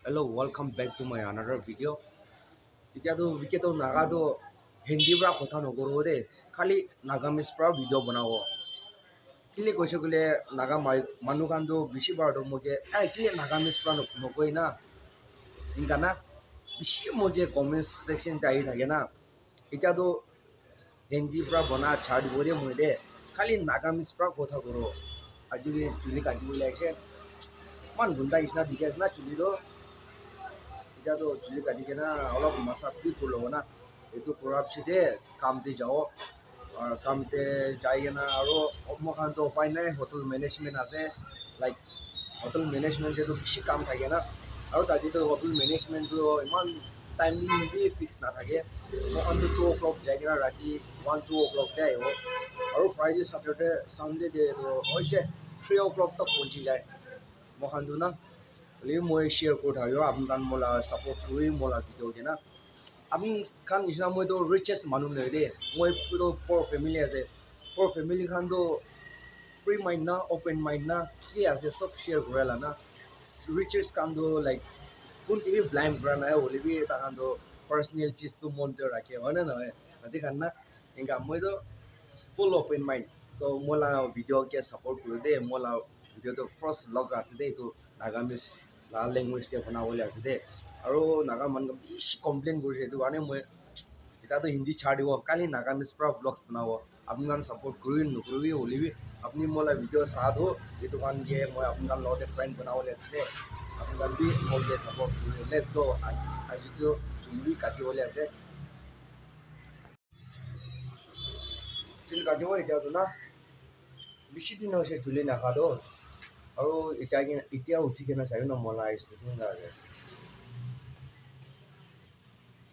Hello, welcome back to my another video. এতিয়াতো বিকেতো নাগাতো হিন্দীৰ পৰা কথা নকৰোঁ দেই, খালি নাগামিজ পৰা ভিডিঅ' বনাব। কেলে কৈছে বোলে নাগা মানুহ কাৰণতো বেছি বাৰতো মোকে কেলে নাগামিজ পৰা নকয় না ইনকা না বেছি মোকে কমেণ্ট ছেকশ্যনতে আহি থাকে না। এতিয়াতো হিন্দীৰ পৰা বনা চাৰ্ট দিব দিয়ে মই দে, খালি নাগামিজ পৰা কথা কৰোঁ। আজি চুলি কাটিবলৈ আহিছে, ইমান গুণ্ডা নিচিনা দেখি আছে না চুলিটো। এতিয়াতো চুলি কাটি কিনে অলপ মাছাজ দি কৰি ল'ব না। এইটো কৰাৰ পিছতে কামতে যাওঁ, কামতে যাই কিনে আৰু মোৰখানতো উপায় নাই, হোটেল মেনেজমেণ্ট আছে। লাইক হোটেল মেনেজমেণ্টতো বেছি কাম থাকে না, আৰু তাতেতো হোটেল মেনেজমেণ্টটো ইমান টাইমিংলি ফিক্স নাথাকে। মোৰখানতো 2 o'clock যাই কিনে ৰাতি 1-2 o'clockতে আহিব, আৰু ফ্ৰাইডে ছেটাৰডে ছানডেটো হৈছে 3 o'clock তক পहुঁচি যায় মোৰখানতো না। মই শ্বেয়াৰ কৰি থাকোঁ আপোনাক, মোলা ছাপোৰ্ট কৰি মোলা ভিডিঅ' কিনা আমি খান নিচিনা মইতো ৰিচেষ্ট মানুহ নহয় দেই। মইতো পৰ ফেমিলি আছে, পৰ ফেমিলি খানতো ফ্ৰী মাইণ্ড না, অ'পেন মাইণ্ড না, কি আছে চব শ্বেয়াৰ কৰা না। ৰিচেষ্ট কামটো লাইক কোন কিবি ব্লাইণ্ড কৰা নাই হ'লে তাহাঁতো পাৰ্চনেল চিজটো মনটো ৰাখে, হয়নে নহয়? তাতে খান না এনেকা মইতো ফুল অ'পেন মাইণ্ড। চ' মোলা ভিডিঅ'কে ছাপোৰ্ট কৰোঁ দেই। মোলা ভিডিঅ'টো ফাৰ্ষ্ট লগ আছে দেই, এইটো নাগামিজ লেংগুৱেজতে বনাবলৈ আছে দেই। আৰু নাগা মানুহ বেছি কমপ্লেইন কৰিছে, সেইটো কাৰণে মই এতিয়াতো হিন্দী ছাড় দিব, কালি নাগামিজ পৰা ব্লগছ বনাব। আপোনাক ছাপোৰ্ট কৰি নকৰিবি হ'লেবি আপুনি মোলা ভিডিঅ' চাহতো, এইটো কাৰণে মই আপোনাৰ লগতে ফ্ৰেণ্ড বনাবলৈ আছে দেই। আপোনাক বি মোকে ছাপোৰ্ট কৰিলে তো আজিতো চুলি কাটিবলৈ আছে, চুলি কাটিব এতিয়াতো না। বেছি দিন হৈছে চুলি নাকাটো, আৰু এতিয়া উঠি কিনে চাবি ন মলা আহিছোঁ লাগে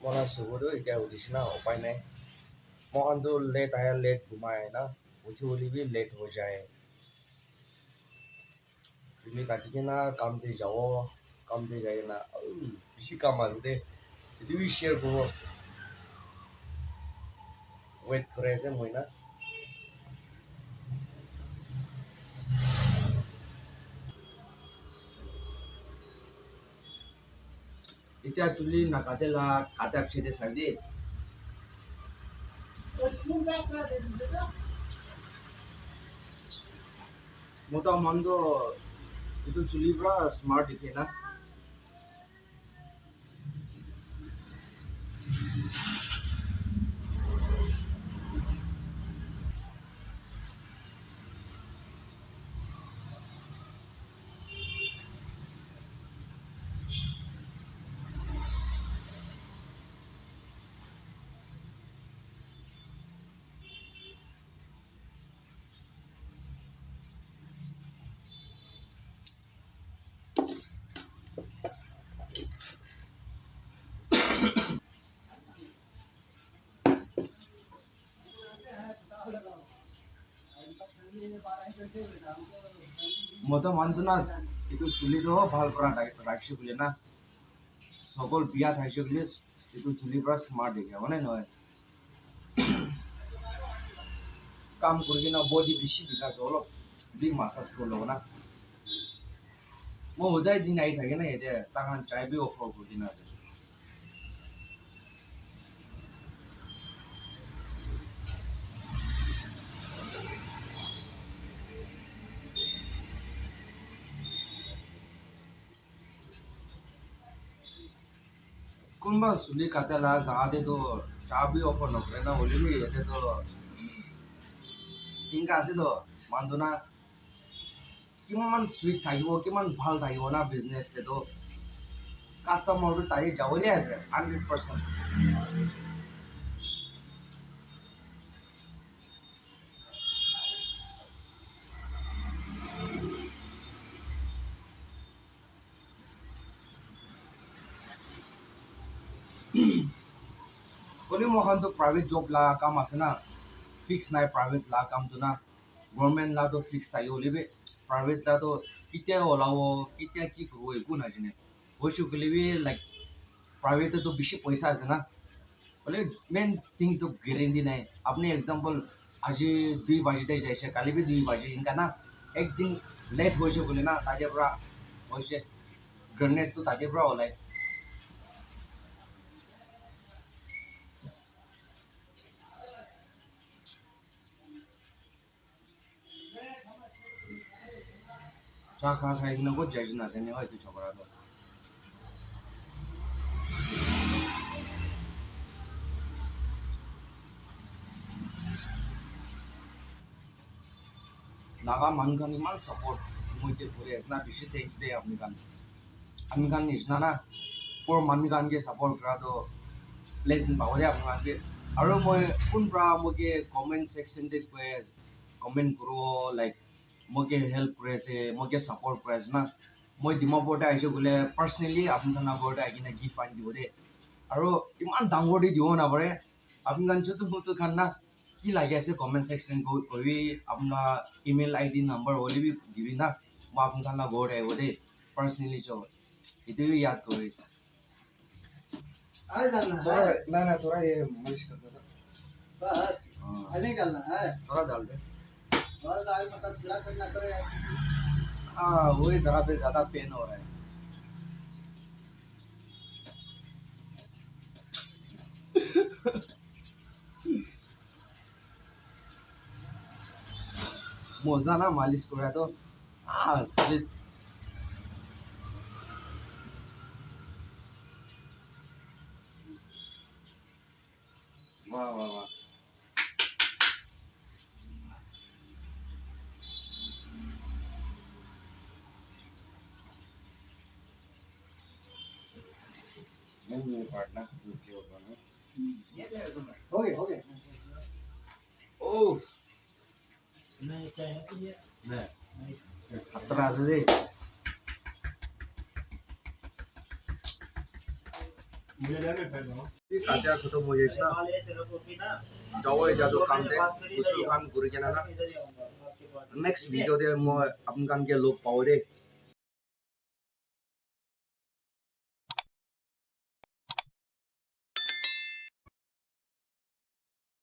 মলা চুবতো এতিয়া উঠিছে না, উপায় নাই। মোৰখানতো লেট আহে, লেট ঘুমাই আহে না, উঠি উলিবি লেট হৈ যায়। চুলি কাটি কিনে কামতে যাব, কামতে যাই কিনে বেছি কাম আছে দেই, এইটো বি শ্বেয়াৰ কৰোঁ। ৱেইট কৰি আছে মই না। এতিয়া চুলি নাকাটেলা, কাটাৰ পিছতে চাবি মোটা মানুহটো এইটো চুলিৰ পৰা স্মাৰ্ট দেখে না। মইতো মানুহটো না এইটো চুলিটো ভাল পৰা ৰাখিছোঁ বুলি না, সকল বিয়াত আহিছোঁ বুলি এইটো চুলিৰ পৰা স্মাৰ্ট দেখে, হয়নে নহয়? কাম কৰি কিনে বডি বেছি বিষাইছে, অলপ দি মাছাজ কৰি ল'ব না। মই সদায় দিন আহি থাকে না, এতিয়া তাহান চাই বি অফাৰ কৰি কিনে কোনোবা চুলি কাটেলা জাগাতেতো চাহ বি অফাৰ নকৰে না, হ'লেবি ইয়াতেতো ইনকা আছেতো মানুহটো না। কিমান চুইট থাকিব, কিমান ভাল থাকিব না বিজনেছ, এইটো কাষ্টমাৰটো তাই যাবলৈ আছে 100%। হ'লেও মোৰখানতো প্ৰাইভেট জব লগা কাম আছে না, ফিক্স নাই প্ৰাইভেট লগা কামটো না। গভৰ্ণমেণ্ট লাটো ফিক্স থাকে হ'লেবি প্ৰাইভেট লাটো কেতিয়া ওলাব, কেতিয়া কি কৰিব একো নাজানে। হৈছোঁ হ'লেবি লাইক প্ৰাইভেটতো বেছি পইচা আছে না, হ'লে মেইন থিংটো গেৰেণ্টি নাই। আপুনি এক্সাম্পল আজি 2 বাজিতে যাইছে, কালি বি 2 বাজি ইনকা না। একদিন লেট হৈছে বুলি না, তাৰে পৰা হৈছে grenade to take bro like cha kha khai na ko jai na ne hoi tu chobra do naga man kan iman support moi ke pore asna bishi thanks de apni kan is na por man kan ke support kra do blessing pawo de apni kan ke aro moi kun pra mo ke comment section de ko comment kuro like mo ke help kore ase mo ke support kore ase na মই dimapur ta aise gole personally apni kan agor ta agina gift find dibo de aro iman dangor de dibo na pare apni kan chutu mutu kan na কি লাগে আছে comment section কবি আপনার email ID number হলে B দিবি না মই আপনার না ঘর আইব দে পার্সোনালি চল এটাই ইয়াদ করি आ डालना थोड़ा है ना ना थोड़ा ये मालिश कर देना बस हाँ हल्दी डालना है थोड़ा डाल दे और दाल मसाला पूरा करना करे हाँ वही जगह पे ज्यादा पेन हो रहा है मजा ना मालिश कर रहा तो शरीर वाह वाह वाह नहीं पार्टनर नीचे होगा ना हो गया ओफ नहीं चाय है ये नहीं खतरा दे কাটিয়া খতম হয়ে যাচ্ছে না যাওয়াই যাদু কাম দে কুসুল কাম করে কেনা না নেক্সট ভিডিও দে মই আপনার কানকে লোক পাও দে